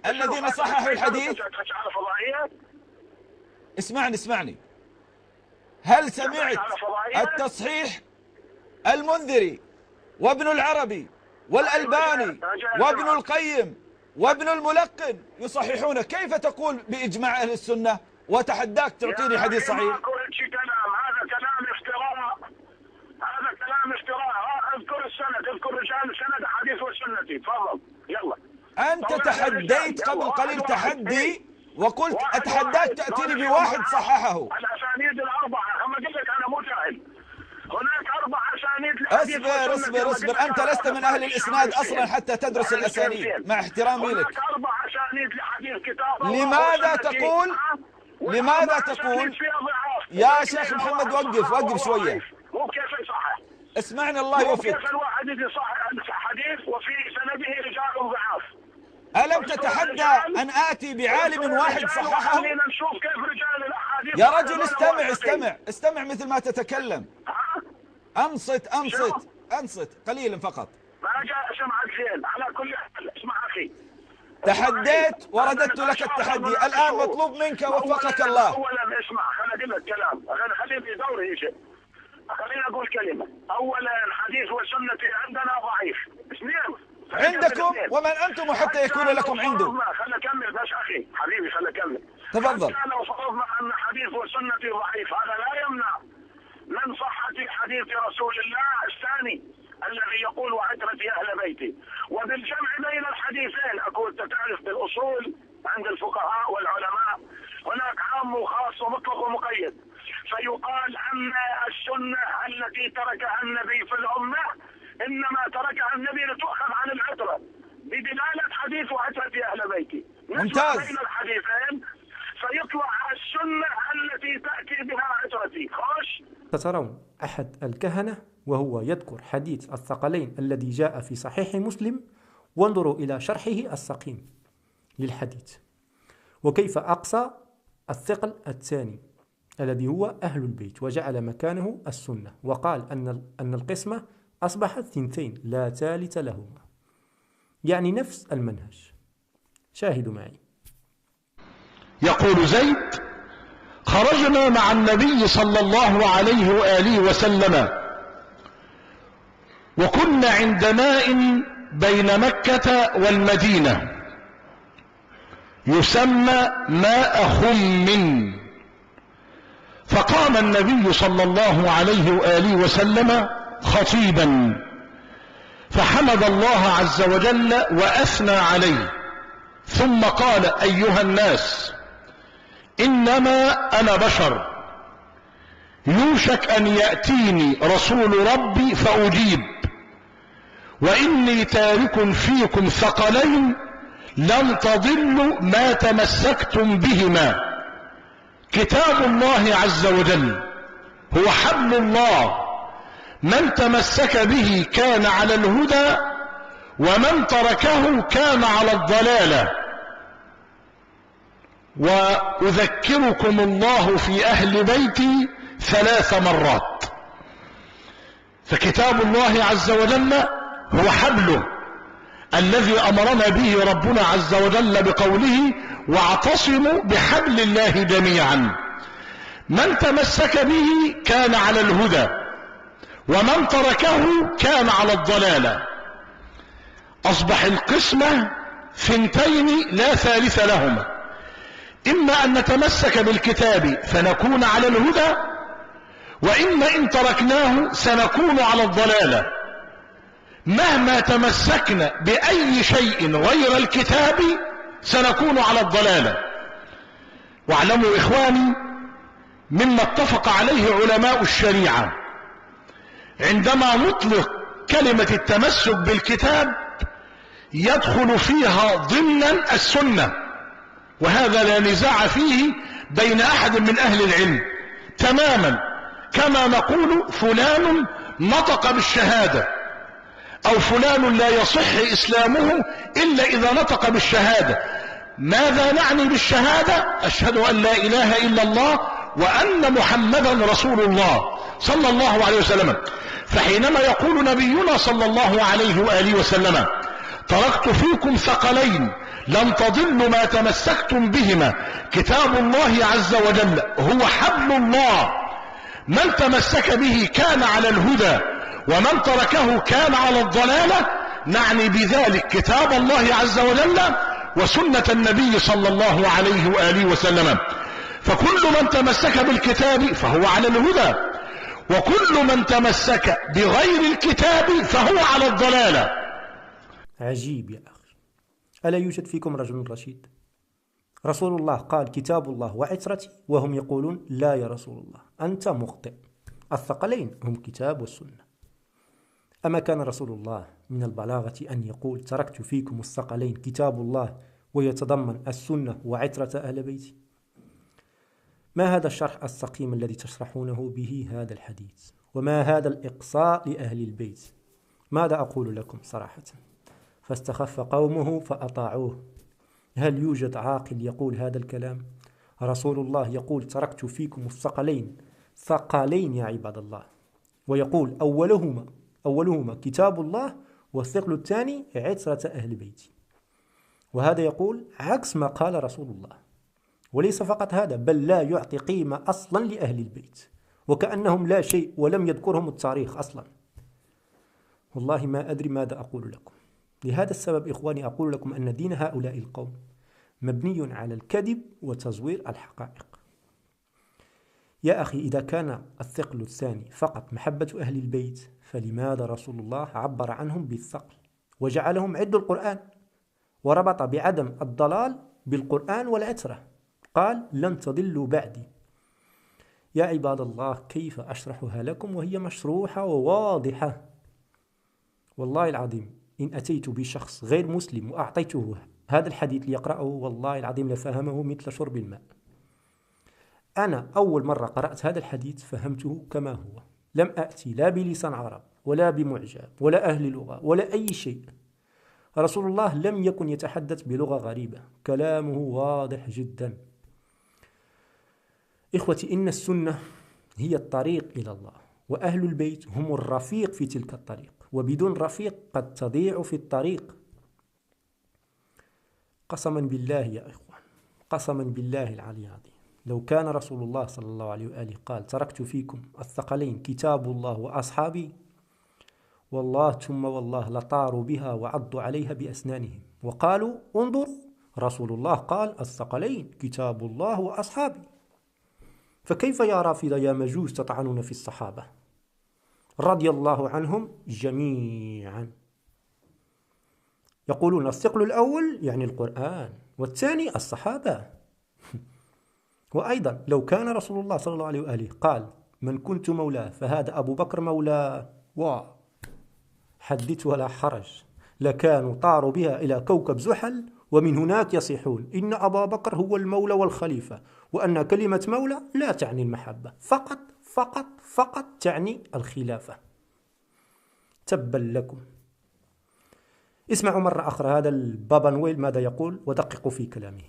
الذين صححوا الحديث؟ اسمعني. هل سمعت التصحيح المنذري وابن العربي والألباني وابن القيم وابن الملقن يصححون؟ كيف تقول بإجماع أهل السنة وتحداك تعطيني حديث صحيح؟ هذا كلام افتراء. هذا كلام افتراء. اذكر السند، اذكر رجال السند حديث والسنة. تفضل يلا. أنت تحديت قبل قليل تحدي وقلت أتحداك تأتيني بواحد صححه. الأسانيد الأربعة، أما قلت لك أنا مو جاهل. هناك 4 أسانيد لحديث اصبر. أنت لست من أهل الإسناد أصلا حتى تدرس الأسانيد، مع احترامي لك. هناك 4 أسانيد لحديث كتاب الله. لماذا تقول يا شيخ محمد؟ وقف شوية. مو كيف يصحح. اسمعني الله يوفقك. كيف الواحد يصحح حديث وفي سنده رجال ضعاف؟ ألم تتحدى أن آتي بعالم واحد صححه؟ نشوف كيف رجال الأحاديث. يا رجل استمع مثل ما تتكلم. أنصت قليلا فقط. ما جاء أسمعك زين. على كل حال اسمع أخي، تحديت ورددت لك التحدي، الآن مطلوب منك وفقك الله. أولا اسمع، خليني أقول لك كلام، خليني دوري يجي. خليني أقول كلمة. أولا الحديث والسنة عندنا ضعيف. اثنين عندكم ومن أنتم حتى يكون لكم عنده. خليني أكمل بس أخي حبيبي، خليني أكمل. تفضل. لو فرضنا أن حديث والسنة ضعيف، هذا لا يمنع من صحة حديث رسول الله الثاني الذي يقول وعترتي أهل بيتي، وبالجمع بين الحديثين أقول تعرف بالأصول عند الفقهاء والعلماء هناك عام وخاص ومطلق ومقيد، فيقال أن السنة التي تركها النبي في الأمة إنما تركها النبي لتؤخذ عن العترة بدلالة حديث وعترة أهل بيتي. ممتاز. بين الحديثين فيطلع السنة التي تأتي بها عترتي. خوش. سترون أحد الكهنة وهو يذكر حديث الثقلين الذي جاء في صحيح مسلم، وانظروا إلى شرحه السقيم للحديث وكيف أقصى الثقل الثاني الذي هو أهل البيت وجعل مكانه السنة، وقال أن القسمة أصبحت 2 لا ثالث لهما، يعني نفس المنهج. شاهدوا معي. يقول زيد: خرجنا مع النبي صلى الله عليه وآله وسلم وكنا عند ماء بين مكة والمدينة يسمى ماء خم، فقام النبي صلى الله عليه وآله وسلم خطيبا فحمد الله عز وجل وأثنى عليه، ثم قال: أيها الناس، إنما أنا بشر، يوشك أن يأتيني رسول ربي فأجيب، وإني تارك فيكم ثقلين لن تضلوا ما تمسكتم بهما، كتاب الله عز وجل هو حبل الله، من تمسك به كان على الهدى ومن تركه كان على الضلالة، وأذكركم الله في أهل بيتي 3 مرات. فكتاب الله عز وجل هو حبله الذي أمرنا به ربنا عز وجل بقوله: واعتصموا بحبل الله جميعا، من تمسك به كان على الهدى ومن تركه كان على الضلالة. أصبح القسمة 2 لا ثالث لهما، إما أن نتمسك بالكتاب فنكون على الهدى، وإما إن تركناه سنكون على الضلالة. مهما تمسكنا بأي شيء غير الكتاب سنكون على الضلالة. واعلموا إخواني مما اتفق عليه علماء الشريعة، عندما نطلق كلمة التمسك بالكتاب يدخل فيها ضمنا السنة، وهذا لا نزاع فيه بين أحد من أهل العلم، تماما كما نقول فلان نطق بالشهادة، أو فلان لا يصح إسلامه إلا إذا نطق بالشهادة. ماذا نعني بالشهادة؟ أشهد أن لا إله إلا الله وأن محمدا رسول الله صلى الله عليه وسلم. فحينما يقول نبينا صلى الله عليه وآله وسلم: تركت فيكم ثقلين لن تضلوا ما تمسكتم بهما، كتاب الله عز وجل هو حبل الله، من تمسك به كان على الهدى ومن تركه كان على الضلالة، نعني بذلك كتاب الله عز وجل وسنة النبي صلى الله عليه وآله وسلم. فكل من تمسك بالكتاب فهو على الهدى، وكل من تمسك بغير الكتاب فهو على الضلالة. عجيب يا أخي، ألا يوجد فيكم رجل رشيد؟ رسول الله قال: كتاب الله وعترتي، وهم يقولون: لا يا رسول الله، أنت مخطئ، الثقلين هم كتاب والسنة. أما كان رسول الله من البلاغة أن يقول: تركت فيكم الثقلين كتاب الله ويتضمن السنة وعترة أهل بيتي؟ ما هذا الشرح السقيم الذي تشرحونه به هذا الحديث؟ وما هذا الإقصاء لأهل البيت؟ ماذا أقول لكم صراحة؟ فاستخف قومه فأطاعوه. هل يوجد عاقل يقول هذا الكلام؟ رسول الله يقول: تركت فيكم الثقلين، ثقلين يا عباد الله، ويقول أولهما كتاب الله، والثقل الثاني عترة أهل بيتي. وهذا يقول عكس ما قال رسول الله. وليس فقط هذا، بل لا يعطي قيمة أصلا لأهل البيت، وكأنهم لا شيء، ولم يذكرهم التاريخ أصلا. والله ما أدري ماذا أقول لكم. لهذا السبب إخواني أقول لكم أن دين هؤلاء القوم مبني على الكذب وتزوير الحقائق. يا أخي، إذا كان الثقل الثاني فقط محبة أهل البيت، فلماذا رسول الله عبر عنهم بالثقل وجعلهم عد القرآن، وربط بعدم الضلال بالقرآن والعترة، قال لن تضلوا بعدي. يا عباد الله، كيف أشرحها لكم وهي مشروحة وواضحة؟ والله العظيم إن أتيت بشخص غير مسلم وأعطيته هذا الحديث ليقرأه، والله العظيم لفهمه مثل شرب الماء. أنا أول مرة قرأت هذا الحديث فهمته كما هو، لم أأتي لا بلسان عرب ولا بمعجم ولا أهل لغة ولا أي شيء. رسول الله لم يكن يتحدث بلغة غريبة، كلامه واضح جدا. إخوتي، إن السنة هي الطريق إلى الله، وأهل البيت هم الرفيق في تلك الطريق، وبدون رفيق قد تضيع في الطريق. قسما بالله يا إخوان، قسما بالله العلي العظيم، لو كان رسول الله صلى الله عليه وآله قال تركت فيكم الثقلين كتاب الله وأصحابي، والله ثم والله لطاروا بها وعضوا عليها بأسنانهم وقالوا انظروا رسول الله قال الثقلين كتاب الله وأصحابي. فكيف يا رافضة يا مجوس تطعنون في الصحابة رضي الله عنهم جميعا؟ يقولون الثقل الأول يعني القرآن، والثاني الصحابة. وأيضا لو كان رسول الله صلى الله عليه وآله قال من كنت مولاه فهذا أبو بكر مولاه، حدث ولا حرج، لكانوا طاروا بها إلى كوكب زحل، ومن هناك يصيحون إن أبا بكر هو المولى والخليفة، وأن كلمة مولى لا تعني المحبة، فقط فقط فقط تعني الخلافة. تبا لكم. اسمعوا مرة أخرى هذا البابا نويل ماذا يقول ودققوا في كلامه.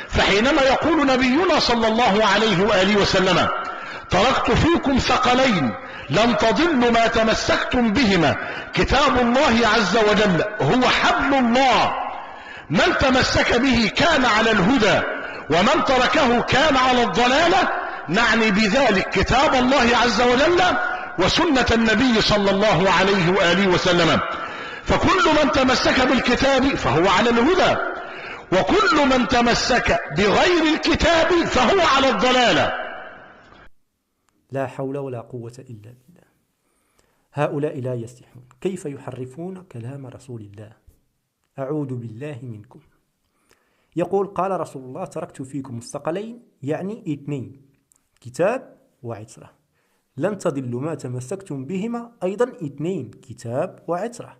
فحينما يقول نبينا صلى الله عليه وآله وسلم تركت فيكم ثقلين لن تضلوا ما تمسكتم بهما كتاب الله عز وجل هو حبل الله، من تمسك به كان على الهدى ومن تركه كان على الضلالة، نعني بذلك كتاب الله عز وجل وسنة النبي صلى الله عليه وآله وسلم. فكل من تمسك بالكتاب فهو على الهدى، وكل من تمسك بغير الكتاب فهو على الضلالة. لا حول ولا قوة إلا بالله. هؤلاء لا يستحون، كيف يحرفون كلام رسول الله؟ أعوذ بالله منكم. يقول قال رسول الله تركت فيكم الثقلين يعني اثنين، كتاب وعترة، لن تضلوا ما تمسكتم بهما أيضا اثنين، كتاب وعترة.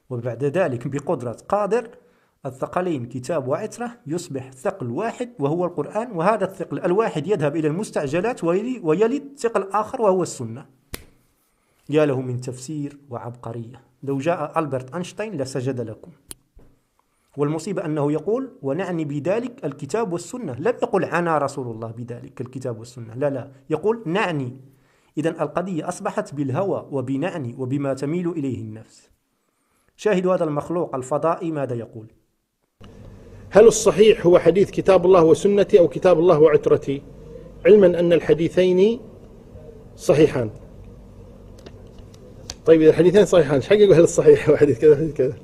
وبعد ذلك بقدرة قادر الثقلين كتاب وعترة يصبح ثقل واحد وهو القرآن، وهذا الثقل الواحد يذهب إلى المستعجلات ويلد ثقل آخر وهو السنة. يا له من تفسير وعبقرية، لو جاء ألبرت أينشتاين لسجد لكم. والمصيبة أنه يقول ونعني بذلك الكتاب والسنة، لم يقل عنا رسول الله بذلك الكتاب والسنة، لا يقول نعني. إذن القضية أصبحت بالهوى وبنعني وبما تميل إليه النفس. شاهدوا هذا المخلوق الفضائي ماذا يقول. هل الصحيح هو حديث كتاب الله وسنتي أو كتاب الله وعترتي، علما أن الحديثين صحيحان؟ طيب إذا الحديثين صحيحان حققوا هل الصحيح هو حديث كذا حديث كذا؟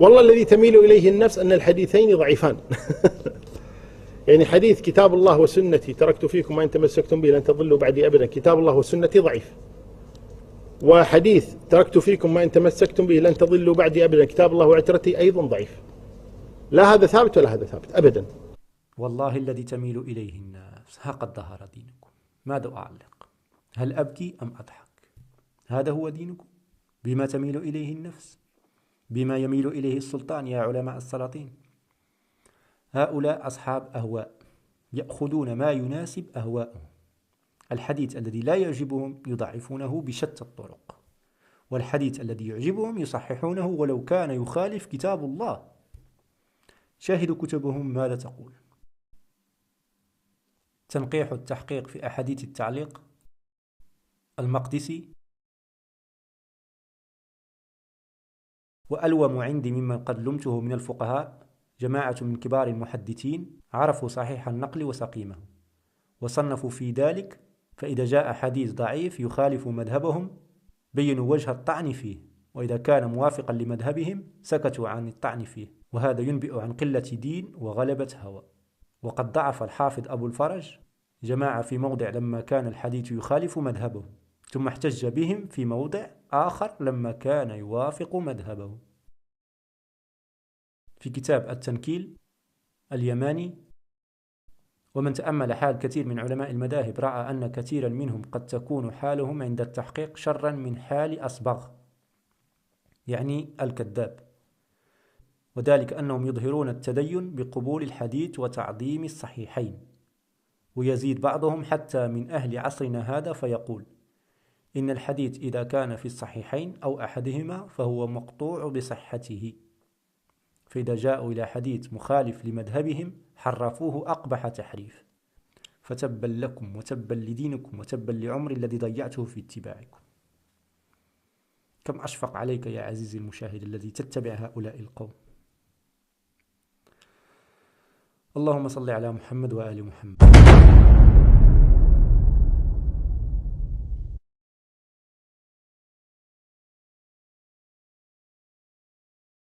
والله الذي تميل إليه النفس أن الحديثين ضعيفان. يعني حديث كتاب الله وسنتي تركت فيكم ما إن تمسكتم به لن تضلوا بعدي أبدا، كتاب الله وسنتي ضعيف. وحديث تركت فيكم ما إن تمسكتم به لن تضلوا بعدي أبدا، كتاب الله وعترتي أيضا ضعيف. لا هذا ثابت ولا هذا ثابت أبدا. والله الذي تميل إليه النفس ها قد ظهر دينكم. ماذا أعلق؟ هل أبكي أم أضحك؟ هذا هو دينكم بما تميل إليه النفس، بما يميل إليه السلطان يا علماء السلاطين. هؤلاء أصحاب أهواء يأخذون ما يناسب أهواءهم. الحديث الذي لا يعجبهم يضعفونه بشتى الطرق، والحديث الذي يعجبهم يصححونه ولو كان يخالف كتاب الله. شاهدوا كتبهم ماذا تقول. تنقيح التحقيق في أحاديث التعليق، المقدسي. وألوم عندي ممن قد لمته من الفقهاء جماعة من كبار المحدثين عرفوا صحيح النقل وسقيمه وصنفوا في ذلك، فإذا جاء حديث ضعيف يخالف مذهبهم بينوا وجه الطعن فيه، وإذا كان موافقا لمذهبهم سكتوا عن الطعن فيه، وهذا ينبئ عن قلة دين وغلبة هوى. وقد ضعف الحافظ أبو الفرج جماعة في موضع لما كان الحديث يخالف مذهبه، ثم احتج بهم في موضع آخر لما كان يوافق مذهبه. في كتاب التنكيل اليماني: ومن تأمل حال كثير من علماء المذاهب رأى أن كثيرا منهم قد تكون حالهم عند التحقيق شرا من حال أصبغ، يعني الكذاب، وذلك أنهم يظهرون التدين بقبول الحديث وتعظيم الصحيحين. ويزيد بعضهم حتى من أهل عصرنا هذا فيقول إن الحديث إذا كان في الصحيحين أو أحدهما فهو مقطوع بصحته، فإذا جاءوا إلى حديث مخالف لمذهبهم حرفوه أقبح تحريف. فتبا لكم وتبا لدينكم وتبا لعمر الذي ضيعته في اتباعكم. كم أشفق عليك يا عزيزي المشاهد الذي تتبع هؤلاء القوم. اللهم صل على محمد وآل محمد.